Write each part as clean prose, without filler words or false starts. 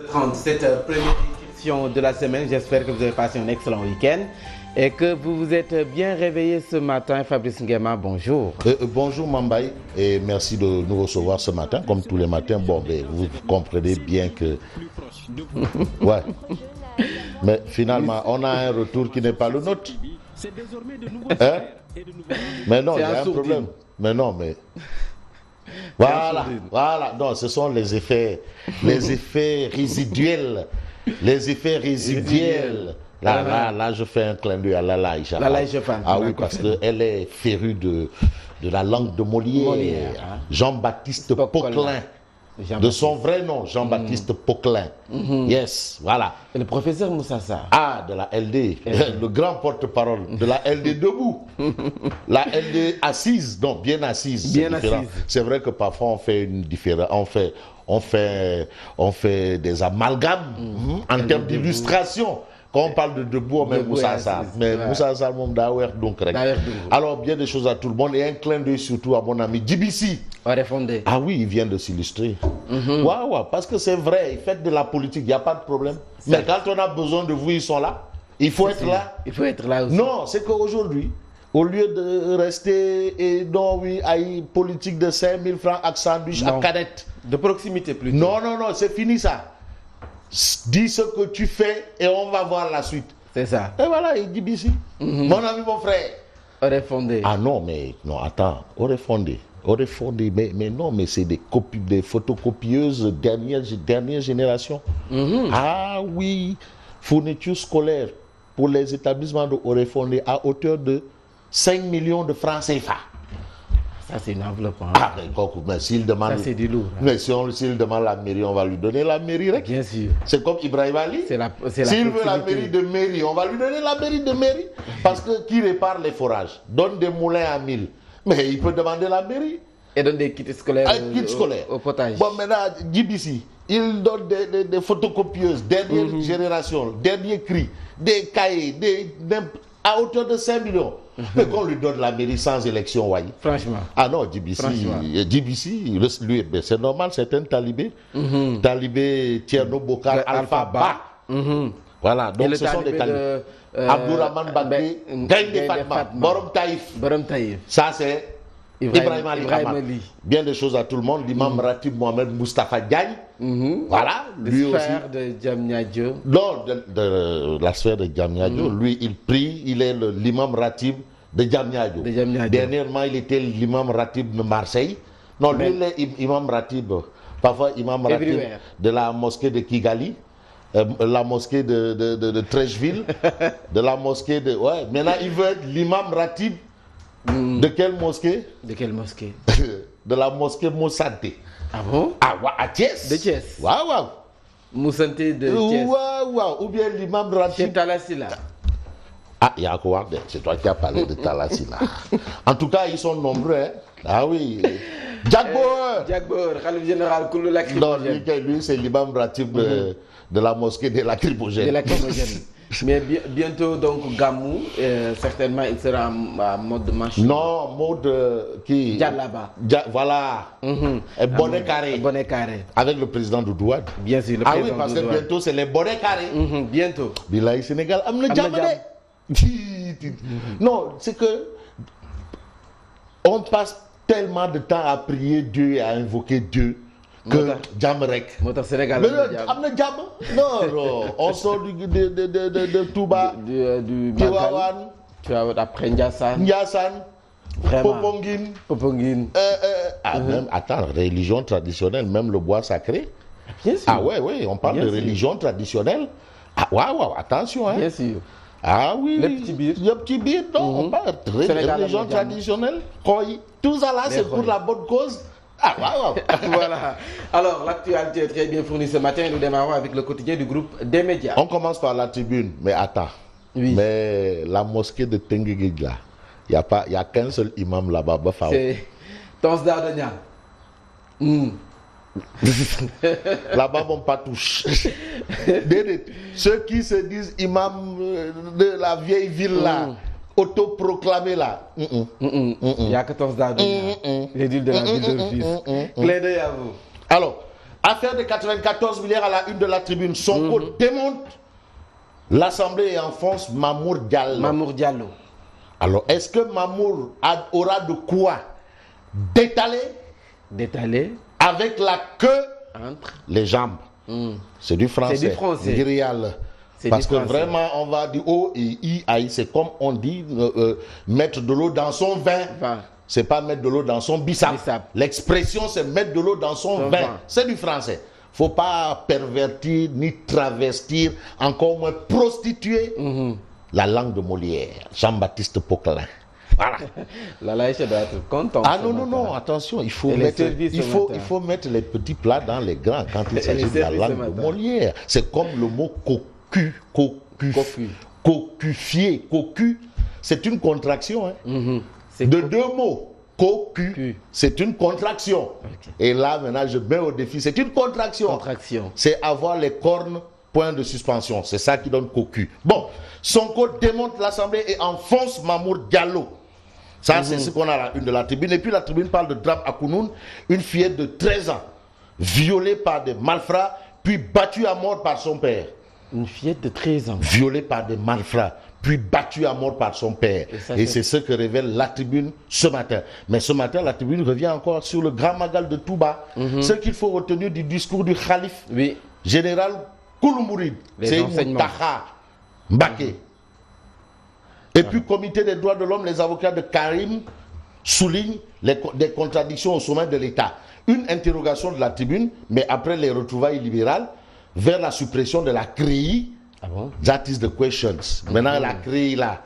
30, cette première édition de la semaine. J'espère que vous avez passé un excellent week-end et que vous vous êtes bien réveillé ce matin. Fabrice Nguema, bonjour. Bonjour Mambaye et merci de nous recevoir ce matin, comme tous les matins. Bon, mais vous comprenez bien que... Ouais. Mais finalement, on a un retour qui n'est pas le nôtre. Hein? Mais non, il y a un problème. Mais non, mais... Voilà. Non, ce sont les effets résiduels. Les effets résiduels. Là, je fais un clin d'œil à Lala Aïcha. Ah oui, parce qu'elle est férue de la langue de Molière. Hein? Jean-Baptiste Poquelin. De son vrai nom, Jean-Baptiste Poquelin. Yes, voilà. Et le professeur Moussa Sarr. Ah, de la LD, le grand porte-parole de la LD debout. La LD assise, non, bien assise. Bien assise. C'est vrai que parfois on fait une différence, on fait des amalgames en termes d'illustration. Quand on parle de debout, on met Moussa Sarr. Mais Moussa Sarr, donc. Alors, bien des choses à tout le monde et un clin d'œil surtout à mon ami DBC. Ah oui, il vient de s'illustrer. Waouh, parce que c'est vrai, faites de la politique, il n'y a pas de problème. Mais quand on a besoin de vous, ils sont là. Il faut être là. Il faut être là aussi. Non, c'est qu'aujourd'hui, au lieu de rester à une politique de 5 000 francs à sandwich à canette. De proximité plutôt. Non, c'est fini ça. Dis ce que tu fais et on va voir la suite. C'est ça. Et voilà, il dit ici. Mon ami, mon frère. Aurait fondé. Ah non, attends. Aurait fondé, mais non, mais c'est des photocopieuses dernière génération. Ah oui, fourniture scolaire pour les établissements de Aurait fondé à hauteur de 5 millions de francs CFA. Ça, c'est une enveloppe. Hein. Ah, mais s'il demande... Ça, c'est du lourd. Hein. Mais s'il demande la mairie, on va lui donner la mairie. Bien sûr. C'est comme Ibrahim Ali. S'il veut la mairie de mairie, on va lui donner la mairie de mairie. Parce que qui répare les forages, donne des moulins à 1000. Mais il peut demander la mairie. Et donne des kits scolaires, au potage. Bon, maintenant, JBC, il donne des photocopieuses, dernière génération, dernier cri, des cahiers, à hauteur de 5 millions. Mais qu'on lui donne la mairie sans élection, voyez. Franchement. Ah non, JBC, lui, c'est normal, c'est un talibé. Talibé Tierno Bokar Alpha Ba. Voilà, donc ce sont des talibés. Abdourahmane Bagé, Gaïndé Fatma, Borom Taïf. Ça, c'est Ibrahim Ali. Bien des choses à tout le monde. L'imam Ratib Mohamed Mustafa Diagne. Voilà. Lui aussi. De Djamnyadjo. Non, de la sphère de Djamnyadjo. Lui, il prie. Il est l'imam Ratib de Djamnyadjo. Dernièrement, il était l'imam Ratib de Marseille. Non, lui, il est imam Ratib. Parfois, imam Ratib de la mosquée de Kigali. La mosquée de Trècheville. De la mosquée de... Ouais, maintenant, il veut être l'imam Ratib. De quelle mosquée? De la mosquée Moussanté. Ah bon? À Thiès. De Thiès. Waouh. Moussanté de Thiès. Waouh. Ou bien l'imam Ratib. Chez Talassila. Ah, c'est toi qui as parlé de Talassila. En tout cas, ils sont nombreux. Hein? Ah oui. Jagbor, Khalif général Koulou Lacrymogène. Non, lui, c'est l'imam Ratib de la mosquée de Lacrymogène. Mais bientôt, donc, Gamou, certainement, il sera en mode manche. Non, mode qui... Djallaba. Voilà. Bonnet carré. Avec le président de Douad. Bien sûr, le président. Ah oui, parce que bientôt, c'est les bonnets carrés. Bientôt. Bilaï Sénégal, non, c'est que... On passe tellement de temps à prier Dieu et à invoquer Dieu. Que Djamrek. Non, on sort de Touba, du Tivaouane, après Ndiassane, Popongine. Même, attends, religion traditionnelle, même le bois sacré. Bien sûr. Ah ouais, on parle de religion traditionnelle. Ah waouh, attention. Hein. Bien sûr. Ah oui. Le petit bir, non, on parle de religion traditionnelle. Tout ça là, c'est pour la bonne cause. Ah, waouh. Voilà. Alors, l'actualité est très bien fournie ce matin. Nous démarrons avec le quotidien du groupe des médias. On commence par la tribune, mais attends. Oui. Mais la mosquée de Tenguigui, là, il n'y a qu'un seul imam là-bas. C'est Tonsda de Niang. Là-bas, on pas touche. Ceux qui se disent imam de la vieille ville là, autoproclamé là. Il y a 14 dates. L'édile de la ville de Fils. Clé d'œil à vous. Alors, Affaire de 94 milliards à la une de la tribune. Sonko démonte l'Assemblée et enfonce Mamour Diallo. Mamour Diallo. Alors, est-ce que Mamour aura de quoi détaler avec la queue entre les jambes? C'est du français. C'est du français. Parce que vraiment, on va dire O et I, c'est comme on dit mettre de l'eau dans son vin. C'est pas mettre de l'eau dans son bissap. L'expression, c'est mettre de l'eau dans son vin. C'est du français. Faut pas pervertir ni travestir, encore moins prostituer la langue de Molière. Jean-Baptiste Poquelin. Voilà. La laïche doit être contente. Ah non, attention, il faut mettre les petits plats dans les grands quand il s'agit de la langue de Molière. C'est comme le mot cocufier. Cocu, c'est une contraction. Hein. De deux mots. Cocu, c'est une contraction. Okay. Et là, maintenant, je mets au défi, c'est une contraction. C'est avoir les cornes, point de suspension. C'est ça qui donne cocu. Bon, Sonko démonte l'Assemblée et enfonce Mamour Diallo. Ça, c'est ce qu'on a à la une de la tribune. Et puis la tribune parle de drame à Kounoune, une fillette de 13 ans, violée par des malfrats, puis battue à mort par son père. Une fillette de 13 ans. Violée par des malfrats, puis battue à mort par son père. Et c'est ce que révèle la tribune ce matin. Mais ce matin, la tribune revient encore sur le grand magal de Touba. Ce qu'il faut retenir du discours du calife général Kouloumourid. C'est Moutaha Mbaké. Et puis, comité des droits de l'homme, les avocats de Karim soulignent des contradictions au sommet de l'État. Une interrogation de la tribune, mais après les retrouvailles libérales, vers la suppression de la CRI. Ah bon? That is the questions. Maintenant, la CRI là,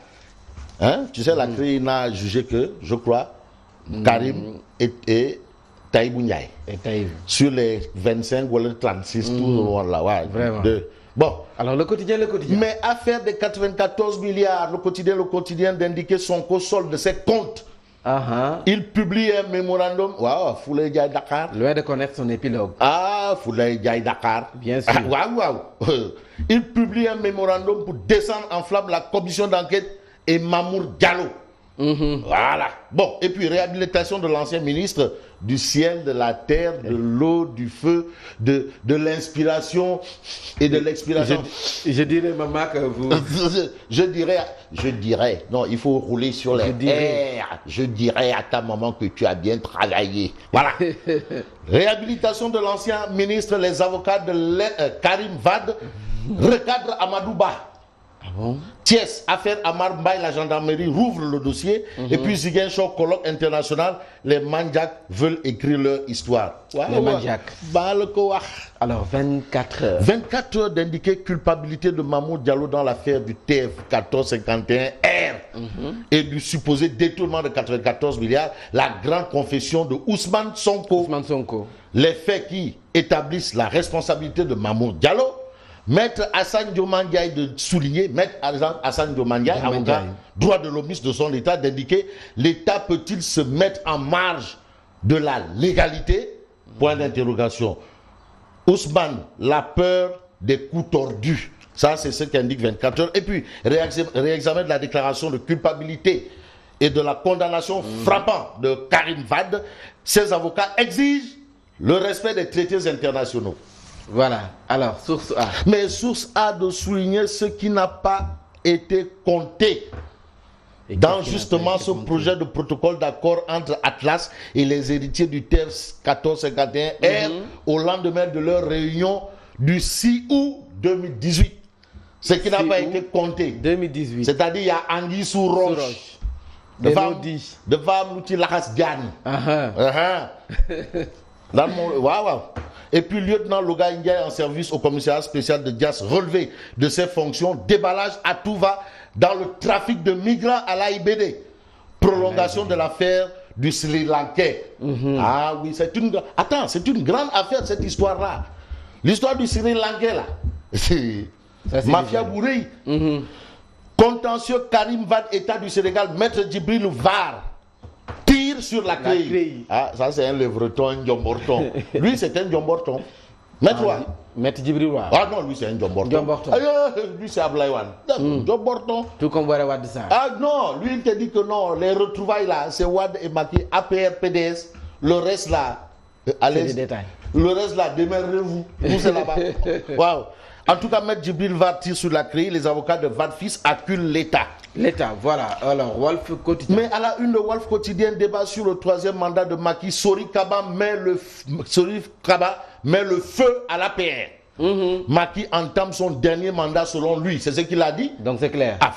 hein? Tu sais, la CRI n'a jugé que, je crois, Karim et Taïbou Ndiaye. Sur les 25 ou les 36, tout le monde là. Ouais, vraiment. Bon. Alors, le quotidien. Mais affaire de 94 milliards, le quotidien d'indiquer Sonko solde de ses comptes. Il publie un mémorandum. Waouh, Foulay Diaye Dakar. Loin de connaître son épilogue. Ah, Foulay Diaye Dakar. Bien sûr. Waouh. Il publie un mémorandum pour descendre en flamme la commission d'enquête et Mamour Diallo. Voilà. Bon, et puis réhabilitation de l'ancien ministre du ciel, de la terre, de l'eau, du feu, de l'inspiration et de l'expiration. Je dirais, maman, que vous... je dirais, non, il faut rouler sur les airs. Je dirais à ta maman que tu as bien travaillé. Voilà. Réhabilitation de l'ancien ministre, les avocats de Karim Wade recadrent Amadouba. Ah bon? Thiès, affaire Amar Mbaye, la gendarmerie rouvre le dossier. Et puis Ziguinchor, colloque international, les Mandjaks veulent écrire leur histoire. Les Mandjaks. Alors, 24 heures. 24 heures d'indiquer culpabilité de Mamour Diallo dans l'affaire du TF 1451R et du supposé détournement de 94 milliards, la grande confession de Ousmane Sonko. Les faits qui établissent la responsabilité de Mamour Diallo. Maître Hassan Diomandiaye de souligner, Maître Hassan Diomandiaye, avocat droit de l'hommiste de son État, d'indiquer l'État peut-il se mettre en marge de la légalité? Point d'interrogation. Ousmane, la peur des coups tordus. Ça, c'est ce qu'indique 24 heures. Et puis, réexamen de la déclaration de culpabilité et de la condamnation frappante de Karim Wade. Ses avocats exigent le respect des traités internationaux. Voilà, alors, source A. Mais source A de souligner ce qui n'a pas été compté dans justement ce projet de protocole d'accord entre Atlas et les héritiers du TER 1451R au lendemain de leur réunion du 6 août 2018. Ce qui n'a pas été compté. 2018. C'est-à-dire il y a Anguille sous roche. De femmes qui la race gagne. Et puis, lieutenant Loga Ndiaye en service au commissariat spécial de Dias, relevé de ses fonctions, déballage à tout va dans le trafic de migrants à l'AIBD. Prolongation de l'affaire du Sri Lankais. Ah oui, c'est une grande affaire cette histoire-là. L'histoire du Sri Lankais, là. C'est Mafia Bourré. Contentieux Karim Wade, État du Sénégal, Maître Djibril Var. Tire sur la CREI. Ah, ça c'est un lèvreton, un Ndiomborton. Lui c'est un Ndiomborton. Maître Djibril War. Ah non, lui c'est un Ndiomborton. Lui c'est Ablaïwan. Ndiomborton. Tout comme Wade ça. Ah non, lui il te dit que non, les retrouvailles là, c'est Wade et Maki, APR, PDS, le reste là. C'est des détails. Le reste là, démerdez-vous. Nous, c'est là-bas. Waouh. En tout cas, Maître Djibril Var tire sur la CREI. Les avocats de Var Fils acculent l'État. L'État, voilà. Alors, Walf Quotidien. Mais à la une, le Walf Quotidien débat sur le 3e mandat de Macky. Sori Kaba met le feu à l'APR. Macky entame son dernier mandat selon lui. C'est ce qu'il a dit. Donc c'est clair. Ah,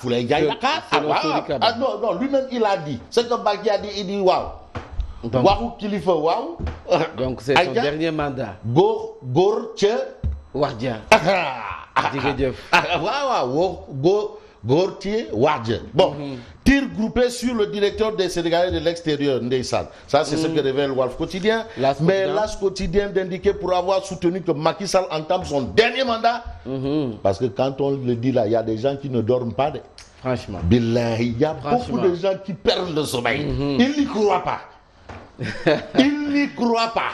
non, lui-même il a dit. C'est que Macky a dit, il dit waouh. Waouh, qu'il fait waouh. Donc c'est son dernier mandat. Gor, tche. Wardja. Gortier Wadje. Bon, tir groupé sur le directeur des Sénégalais de l'extérieur, Ndeysan. Ça, c'est ce que révèle Walf Quotidien. Mais L'As Quotidien d'indiquer pour avoir soutenu que Macky Sall entame son dernier mandat. Parce que quand on le dit là, il y a des gens qui ne dorment pas. Franchement. Billahi, il y a beaucoup de gens qui perdent le sommeil. Ils n'y croient pas. Ils n'y croient pas.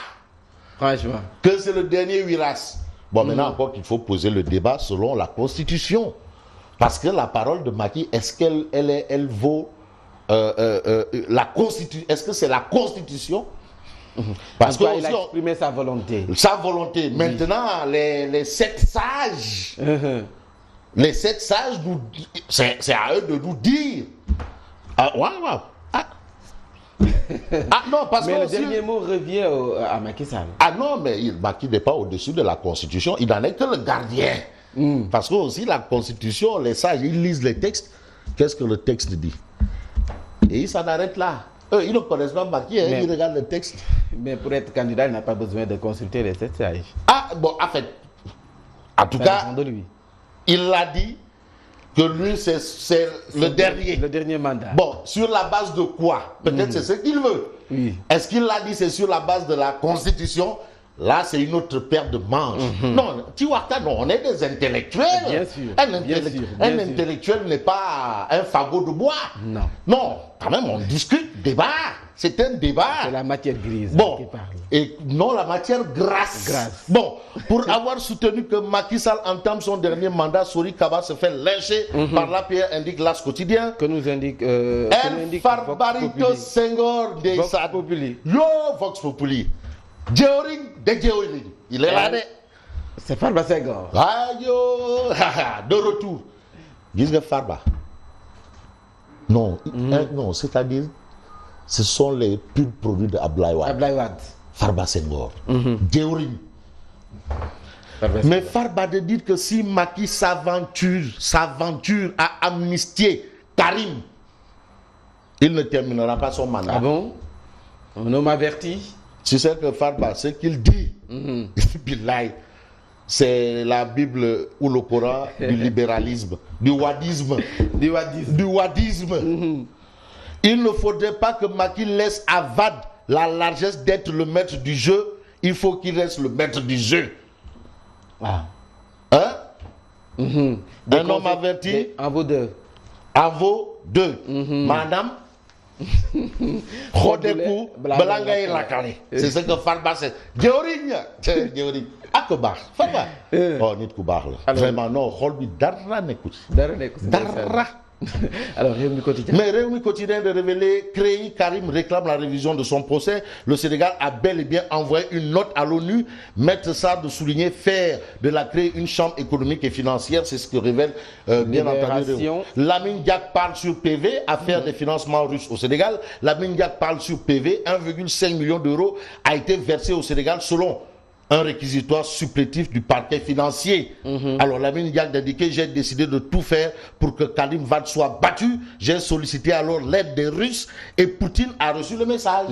Franchement. Que c'est le dernier virage. Bon, maintenant encore qu'il faut poser le débat selon la Constitution. Parce que la parole de Macky, est-ce qu'elle vaut la Constitution? Est-ce que c'est la Constitution? Parce qu'il a exprimé sa volonté. Sa volonté. Oui. Maintenant, les 7 sages, les 7 sages, c'est à eux de nous dire. Non, parce mais que le dernier mot revient à Macky Sall. Ah non, mais Macky n'est pas au-dessus de la Constitution. Il n'en est que le gardien. Parce que aussi la Constitution, les sages, ils lisent les textes. Qu'est-ce que le texte dit? Et ils s'en arrêtent là. Eux, ils ne connaissent pas Macky, ils regardent le texte. Mais pour être candidat, il n'a pas besoin de consulter les 7 sages. Ah, bon, en fait, en tout cas, il l'a dit que lui, c'est le dernier. Le dernier mandat. Bon, sur la base de quoi? Peut-être c'est ce qu'il veut. Oui. Est-ce qu'il l'a dit, c'est sur la base de la Constitution? Là, c'est une autre paire de manches. Non, Tiwata, non, on est des intellectuels. Bien sûr. Un intellectuel n'est pas un fagot de bois. Non. Non, quand même, on discute, débat. C'est un débat. C'est la matière grise qui parle. Et non, la matière grasse. Bon, pour avoir soutenu que Macky Sall entame son dernier mandat, Sori Kaba se fait lyncher par l'APR, indique L'As Quotidien. Que nous indique Farbarito Senghor de Vox Populi. Yo, Vox Populi. Djeoring de Djeoring. Il est là, c'est Farba Senghor. Ah, yo, de retour. Dis-le Farba. Non, non, c'est-à-dire, ce sont les purs produits de Abdoulaye Wade. Farba Senghor. Djeoring. Mais Farba de dire que si Macky s'aventure à amnistier Karim, il ne terminera pas son mandat. Ah bon? Un homme averti. Tu sais que Farba, ce qu'il dit, c'est la Bible ou le Coran du libéralisme, du wadisme. Il ne faudrait pas que Macky laisse à Wade la largesse d'être le maître du jeu. Il faut qu'il reste le maître du jeu. Ah. Hein? Un homme averti. En vaut deux. En vaut deux. Madame. C'est ce que Farba c'est. Djeoring. Akbar. Farba. Oh, nit ku baax la. Vraiment non, xol bi dara nekku ci. Dara. Alors, Réumi Quotidien. Mais Réumi Quotidien de révéler, CREI, Karim réclame la révision de son procès. Le Sénégal a bel et bien envoyé une note à l'ONU. Maître Sarr de souligner faire de la CREI une chambre économique et financière. C'est ce que révèle bien entendu. Lamine Diack parle sur PV, affaire des financements russes au Sénégal. Lamine Diack parle sur PV, 1,5 million d'euros a été versé au Sénégal selon un réquisitoire supplétif du parquet financier. Alors Lamine Diack d'indiquer, j'ai décidé de tout faire pour que Karim Wade soit battu. J'ai sollicité alors l'aide des Russes et Poutine a reçu le message.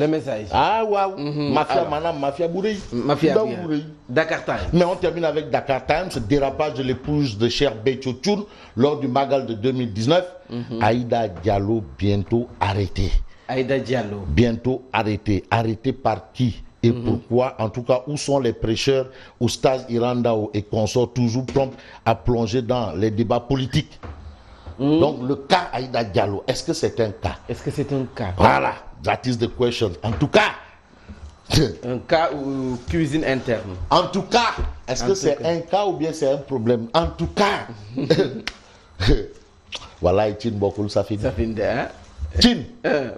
Ah waouh. Mafia manam, mafia bourré. Mafia bourré. Dakar Times. Mais on termine avec Dakar Times, dérapage de l'épouse de Cheikh Béthio Thioune lors du Magal de 2019. Aïda Diallo bientôt arrêtée. Aïda Diallo. Bientôt arrêtée. Arrêtée par qui? Et pourquoi? En tout cas, où sont les prêcheurs Oustaz Irandao et consorts toujours prompts à plonger dans les débats politiques? Donc, le cas Aïda Diallo, est-ce que c'est un cas? Est-ce que c'est un cas? Voilà, that is the question. En tout cas, un cas ou cuisine interne? En tout cas, est-ce que c'est un cas ou bien c'est un problème? En tout cas, voilà, Tine Bokul Safin. Safin, hein? Tine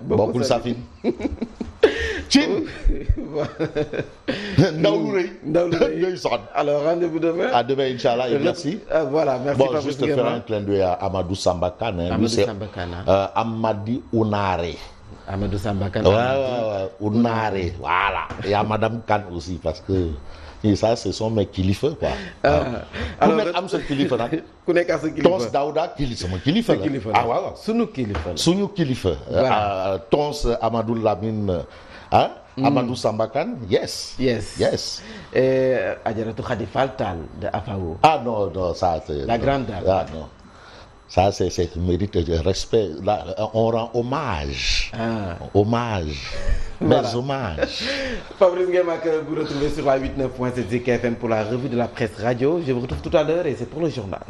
Bokul Safin. Cin. ndaw lu rëy. ndaw lu rëy alors rendez-vous demain. À demain inchallah et merci. Voilà merci. Bon juste faire un clin d'œil à Amadou Samba Kane. Amadou Samba Kane. Amadi Unare. Amadou Samba Kane. Ouais, Unare, voilà. Et à Madame Kane aussi parce que. Et ça, ce sont mes kilifa quoi. Alors, ku nekk am sa kilifa nag. ku nekk am sa kilifa Tons Daouda sama kilifa la. Ah waaw. Sunu kilifa la. Suñu kilifa. Voilà. Tons Amadou Lamine Amadou Samba Kane, yes. Adjaratou Khady Fall Tall de AFAO. Ah non, ça c'est. La grande dame. Ah non. Ça, c'est mérite de respect. Là, on rend hommage. Hommage. Voilà. Mes hommages. Fabrice Nguema, que vous retrouvez sur la 89.7 Zik FM pour la revue de la presse radio. Je vous retrouve tout à l'heure et c'est pour le journal.